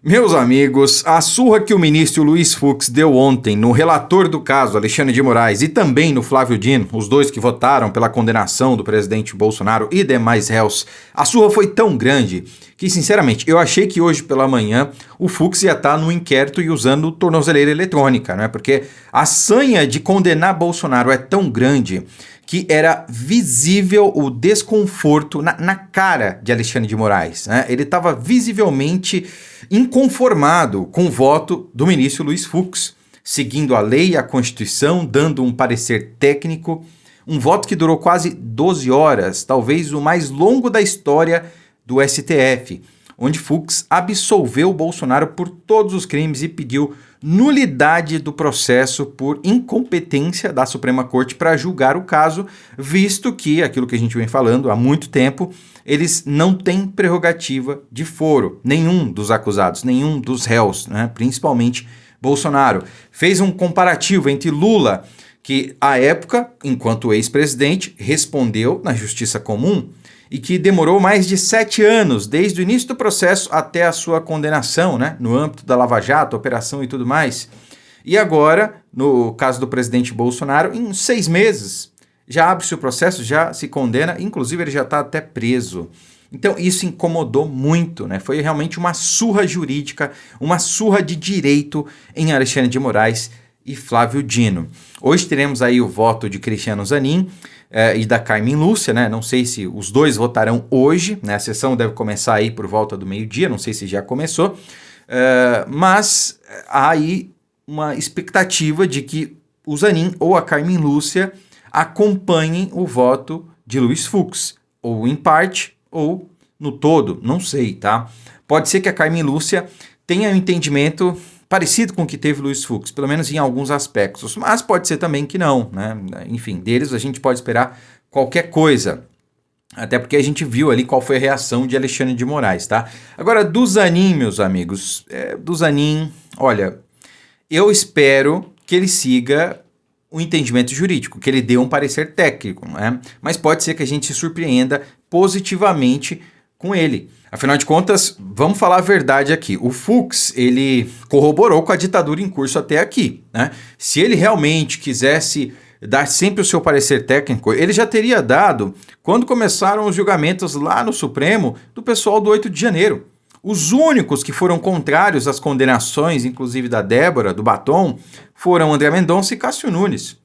Meus amigos, a surra que o ministro Luiz Fux deu ontem no relator do caso, Alexandre de Moraes, e também no Flávio Dino, os dois que votaram pela condenação do presidente Bolsonaro e demais réus, a surra foi tão grande que, sinceramente, eu achei que hoje pela manhã o Fux ia estar no inquérito e usando tornozeleira eletrônica, não é? Porque a sanha de condenar Bolsonaro é tão grande que era visível o desconforto na cara de Alexandre de Moraes, né? Ele estava visivelmente inconformado com o voto do ministro Luiz Fux, seguindo a lei e a Constituição, dando um parecer técnico, um voto que durou quase 12 horas, talvez o mais longo da história do STF, onde Fux absolveu Bolsonaro por todos os crimes e pediu nulidade do processo por incompetência da Suprema Corte para julgar o caso, visto que, aquilo que a gente vem falando há muito tempo, eles não têm prerrogativa de foro, nenhum dos acusados, nenhum dos réus, né? Principalmente Bolsonaro. Fez um comparativo entre Lula, que à época, enquanto ex-presidente, respondeu na justiça comum, e que demorou mais de 7 anos, desde o início do processo até a sua condenação, né, no âmbito da Lava Jato, operação e tudo mais. E agora, no caso do presidente Bolsonaro, em 6 meses, já abre-se o processo, já se condena, inclusive ele já está até preso. Então isso incomodou muito, né? Foi realmente uma surra jurídica, uma surra de direito em Alexandre de Moraes e Flávio Dino. Hoje teremos aí o voto de Cristiano Zanin e da Carmen Lúcia, né? Não sei se os dois votarão hoje, né? A sessão deve começar aí por volta do meio-dia, não sei se já começou, mas há aí uma expectativa de que o Zanin ou a Carmen Lúcia acompanhem o voto de Luiz Fux, ou em parte, ou no todo, não sei, tá? Pode ser que a Carmen Lúcia tenha um entendimento parecido com o que teve Luiz Fux, pelo menos em alguns aspectos, mas pode ser também que não, né? Enfim, deles a gente pode esperar qualquer coisa, até porque a gente viu ali qual foi a reação de Alexandre de Moraes, tá? Agora, do Zanin, meus amigos, do Zanin, olha, eu espero que ele siga o entendimento jurídico, que ele dê um parecer técnico, né? Mas pode ser que a gente se surpreenda positivamente com ele. Afinal de contas, vamos falar a verdade aqui. O Fux, ele corroborou com a ditadura em curso até aqui, né? Se ele realmente quisesse dar sempre o seu parecer técnico, ele já teria dado quando começaram os julgamentos lá no Supremo do pessoal do 8 de janeiro. Os únicos que foram contrários às condenações, inclusive da Débora, do Batom, foram André Mendonça e Cássio Nunes.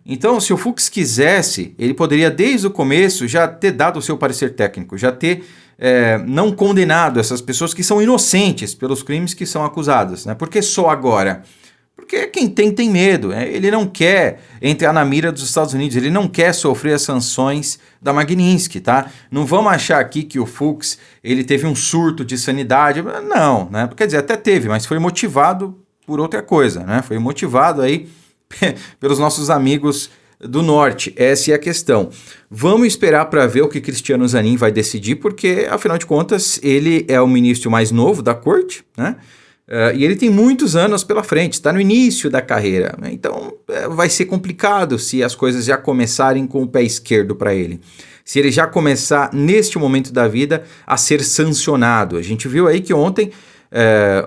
Então, se o Fux quisesse, ele poderia desde o começo já ter dado o seu parecer técnico, já ter não condenado essas pessoas que são inocentes pelos crimes que são acusadas, né? Por que só agora? Porque quem tem medo, ele não quer entrar na mira dos Estados Unidos, ele não quer sofrer as sanções da Magnitsky, tá? Não vamos achar aqui que o Fux, ele teve um surto de sanidade, não, né? Quer dizer, até teve, mas foi motivado por outra coisa, né? Foi motivado aí pelos nossos amigos do Norte, essa é a questão. Vamos esperar para ver o que Cristiano Zanin vai decidir, porque, afinal de contas, ele é o ministro mais novo da corte, né? E ele tem muitos anos pela frente, está no início da carreira, né? Então vai ser complicado se as coisas já começarem com o pé esquerdo para ele. Se ele já começar, neste momento da vida, a ser sancionado. A gente viu aí que ontem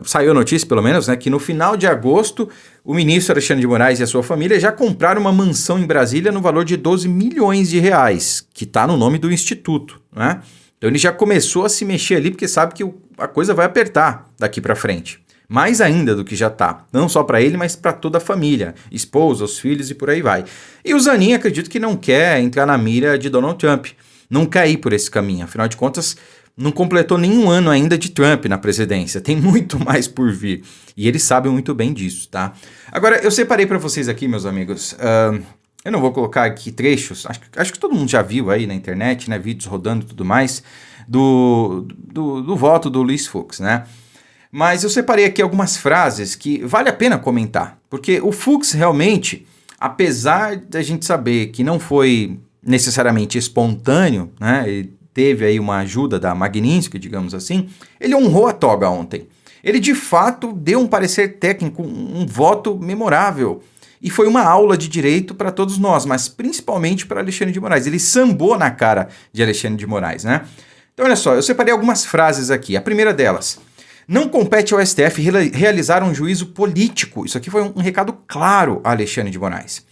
saiu a notícia, pelo menos, né, que no final de agosto o ministro Alexandre de Moraes e a sua família já compraram uma mansão em Brasília no valor de 12 milhões de reais, que está no nome do instituto, né? Então ele já começou a se mexer ali porque sabe que a coisa vai apertar daqui para frente. Mais ainda do que já está. Não só para ele, mas para toda a família. Esposa, os filhos e por aí vai. E o Zanin, acredito que não quer entrar na mira de Donald Trump. Não quer ir por esse caminho. Afinal de contas, não completou nenhum ano ainda de Trump na presidência. Tem muito mais por vir. E eles sabem muito bem disso, tá? Agora, eu separei para vocês aqui, meus amigos. Eu não vou colocar aqui trechos. Acho que todo mundo já viu aí na internet, né? Vídeos rodando e tudo mais. Do voto do Luiz Fux, né? Mas eu separei aqui algumas frases que vale a pena comentar. Porque o Fux realmente, apesar da gente saber que não foi necessariamente espontâneo, né? Ele teve aí uma ajuda da Magnitsky, digamos assim, ele honrou a toga ontem. Ele de fato deu um parecer técnico, um voto memorável. E foi uma aula de direito para todos nós, mas principalmente para Alexandre de Moraes. Ele sambou na cara de Alexandre de Moraes, né? Então olha só, eu separei algumas frases aqui. A primeira delas: Não compete ao STF realizar um juízo político. Isso aqui foi um recado claro a Alexandre de Moraes.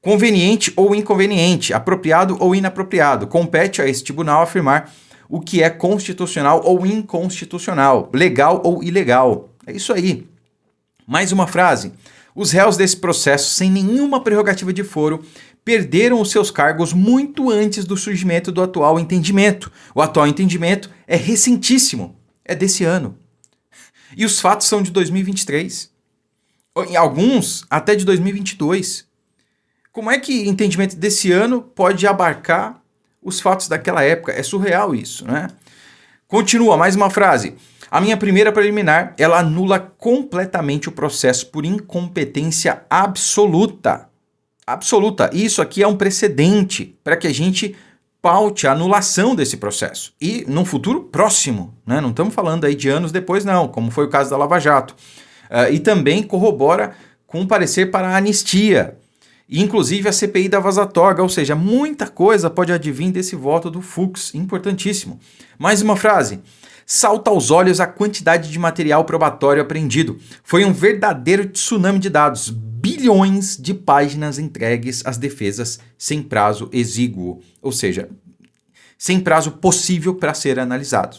Conveniente ou inconveniente, apropriado ou inapropriado. Compete a esse tribunal afirmar o que é constitucional ou inconstitucional, legal ou ilegal. É isso aí. Mais uma frase. Os réus desse processo, sem nenhuma prerrogativa de foro, perderam os seus cargos muito antes do surgimento do atual entendimento. O atual entendimento é recentíssimo, é desse ano. E os fatos são de 2023. Em alguns, até de 2022. Como é que entendimento desse ano pode abarcar os fatos daquela época? É surreal isso, né? Continua, mais uma frase. A minha primeira preliminar, ela anula completamente o processo por incompetência absoluta. Absoluta. Isso aqui é um precedente para que a gente paute a anulação desse processo. E num futuro próximo, né? Não estamos falando aí de anos depois, não, como foi o caso da Lava Jato. E também corrobora com um parecer para a anistia. Inclusive a CPI da Vaza Torga, ou seja, muita coisa pode advir desse voto do Fux, importantíssimo. Mais uma frase. Salta aos olhos a quantidade de material probatório apreendido. Foi um verdadeiro tsunami de dados, bilhões de páginas entregues às defesas sem prazo exíguo, ou seja, sem prazo possível para ser analisado.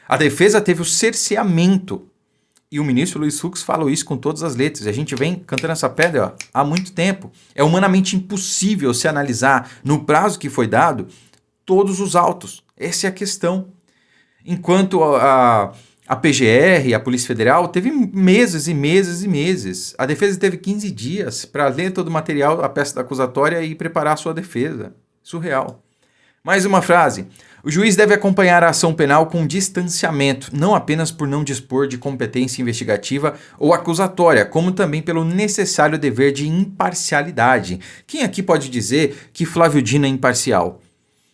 A defesa teve o cerceamento, e o ministro Luiz Fux falou isso com todas as letras. A gente vem cantando essa pedra há muito tempo. É humanamente impossível se analisar, no prazo que foi dado, todos os autos. Essa é a questão. Enquanto a PGR, a Polícia Federal, teve meses e meses e meses. A defesa teve 15 dias para ler todo o material, a peça da acusatória e preparar a sua defesa. Surreal. Mais uma frase. O juiz deve acompanhar a ação penal com distanciamento, não apenas por não dispor de competência investigativa ou acusatória, como também pelo necessário dever de imparcialidade. Quem aqui pode dizer que Flávio Dino é imparcial?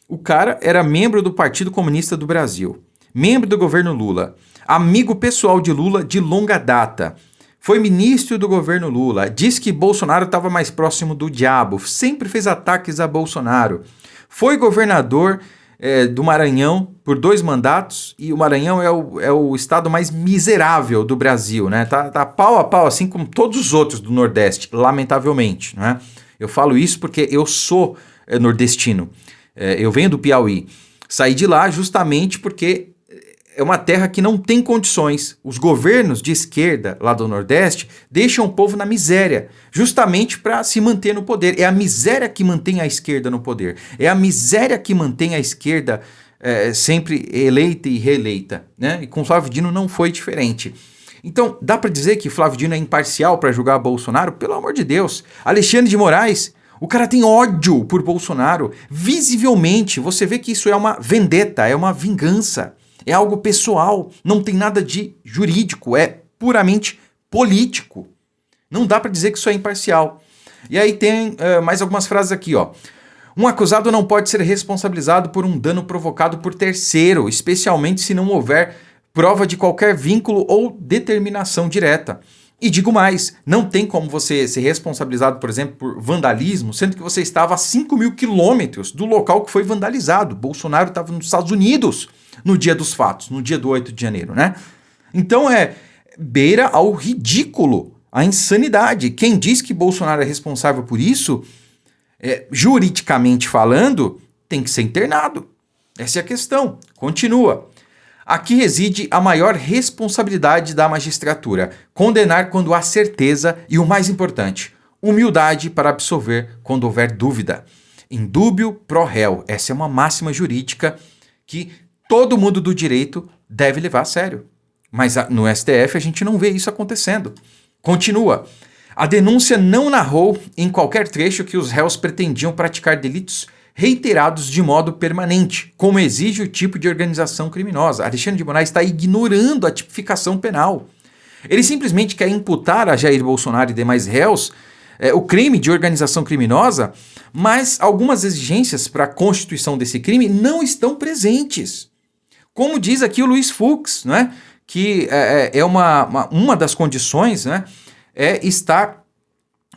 O cara era membro do Partido Comunista do Brasil, membro do governo Lula, amigo pessoal de Lula de longa data, foi ministro do governo Lula, disse que Bolsonaro estava mais próximo do diabo, sempre fez ataques a Bolsonaro, foi governador do Maranhão por 2 mandatos, e o Maranhão é o estado mais miserável do Brasil, né? Tá pau a pau, assim como todos os outros do Nordeste, lamentavelmente, né? Eu falo isso porque eu sou nordestino, eu venho do Piauí, saí de lá justamente porque é uma terra que não tem condições. Os governos de esquerda lá do Nordeste deixam o povo na miséria, justamente para se manter no poder. É a miséria que mantém a esquerda no poder. É a miséria que mantém a esquerda sempre eleita e reeleita, né? E com Flávio Dino não foi diferente. Então, dá para dizer que Flávio Dino é imparcial para julgar Bolsonaro? Pelo amor de Deus. Alexandre de Moraes, o cara tem ódio por Bolsonaro. Visivelmente, você vê que isso é uma vendetta, é uma vingança. É algo pessoal, não tem nada de jurídico, é puramente político. Não dá para dizer que isso é imparcial. E aí tem mais algumas frases aqui, ó. Um acusado não pode ser responsabilizado por um dano provocado por terceiro, especialmente se não houver prova de qualquer vínculo ou determinação direta. E digo mais, não tem como você ser responsabilizado, por exemplo, por vandalismo, sendo que você estava a 5.000 quilômetros do local que foi vandalizado. Bolsonaro estava nos Estados Unidos no dia dos fatos, no dia do 8 de janeiro, né? Então beira ao ridículo, à insanidade. Quem diz que Bolsonaro é responsável por isso, juridicamente falando, tem que ser internado. Essa é a questão. Continua. Aqui reside a maior responsabilidade da magistratura, condenar quando há certeza e, o mais importante, humildade para absolver quando houver dúvida. Indúbio pro réu. Essa é uma máxima jurídica que todo mundo do direito deve levar a sério. Mas no STF a gente não vê isso acontecendo. Continua. A denúncia não narrou em qualquer trecho que os réus pretendiam praticar delitos reiterados de modo permanente, como exige o tipo de organização criminosa. Alexandre de Moraes está ignorando a tipificação penal. Ele simplesmente quer imputar a Jair Bolsonaro e demais réus o crime de organização criminosa, mas algumas exigências para a constituição desse crime não estão presentes. Como diz aqui o Luiz Fux, né, que uma das condições, né, é estar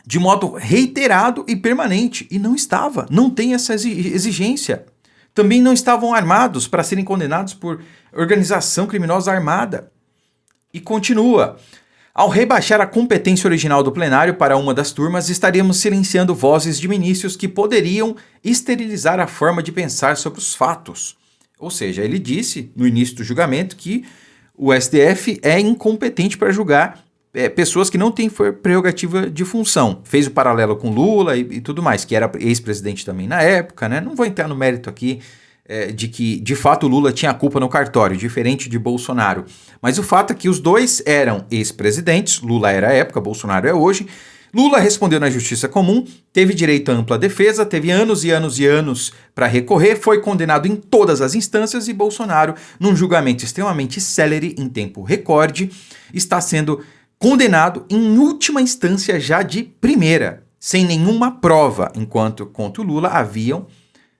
de modo reiterado e permanente. E não estava, não tem essa exigência. Também não estavam armados para serem condenados por organização criminosa armada. E continua. Ao rebaixar a competência original do plenário para uma das turmas, estaríamos silenciando vozes de ministros que poderiam esterilizar a forma de pensar sobre os fatos. Ou seja, ele disse no início do julgamento que o STF é incompetente para julgar pessoas que não têm prerrogativa de função. Fez o paralelo com Lula e tudo mais, que era ex-presidente também na época, né? Não vou entrar no mérito aqui de que, de fato, Lula tinha a culpa no cartório, diferente de Bolsonaro. Mas o fato é que os dois eram ex-presidentes, Lula era à época, Bolsonaro é hoje. Lula respondeu na justiça comum, teve direito à ampla defesa, teve anos e anos e anos para recorrer, foi condenado em todas as instâncias e Bolsonaro, num julgamento extremamente célere, em tempo recorde, está sendo condenado em última instância já de primeira, sem nenhuma prova, enquanto contra o Lula haviam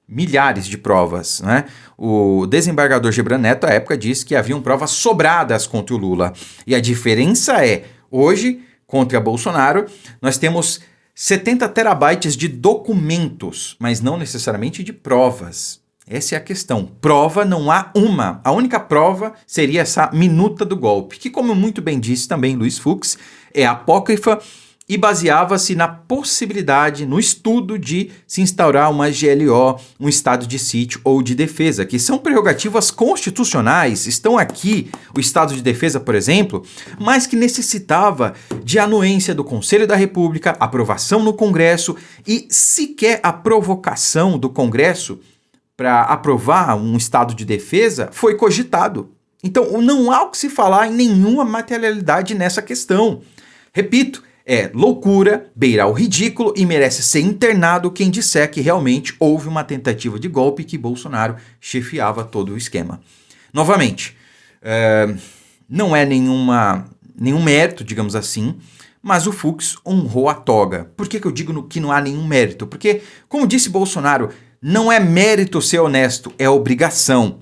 milhares de provas, né? O desembargador Gebran Neto, à época, disse que haviam provas sobradas contra o Lula. E a diferença é, hoje, contra Bolsonaro, nós temos 70 terabytes de documentos, mas não necessariamente de provas. Essa é a questão. Prova não há uma. A única prova seria essa minuta do golpe, que, como muito bem disse também Luiz Fux, é apócrifa e baseava-se na possibilidade, no estudo de se instaurar uma GLO, um estado de sítio ou de defesa, que são prerrogativas constitucionais, estão aqui o estado de defesa, por exemplo, mas que necessitava de anuência do Conselho da República, aprovação no Congresso e sequer a provocação do Congresso para aprovar um estado de defesa foi cogitado. Então não há o que se falar em nenhuma materialidade nessa questão. Repito, é loucura, beira o ridículo e merece ser internado quem disser que realmente houve uma tentativa de golpe e que Bolsonaro chefiava todo o esquema. Novamente, não é nenhum mérito, digamos assim, mas o Fux honrou a toga. Por que eu digo que não há nenhum mérito? Porque, como disse Bolsonaro, não é mérito ser honesto, é obrigação.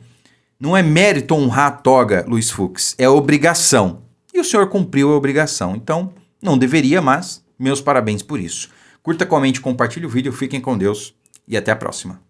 Não é mérito honrar a toga, Luiz Fux, é obrigação. E o senhor cumpriu a obrigação, então não deveria, mas meus parabéns por isso. Curta, comente, compartilhe o vídeo, fiquem com Deus e até a próxima.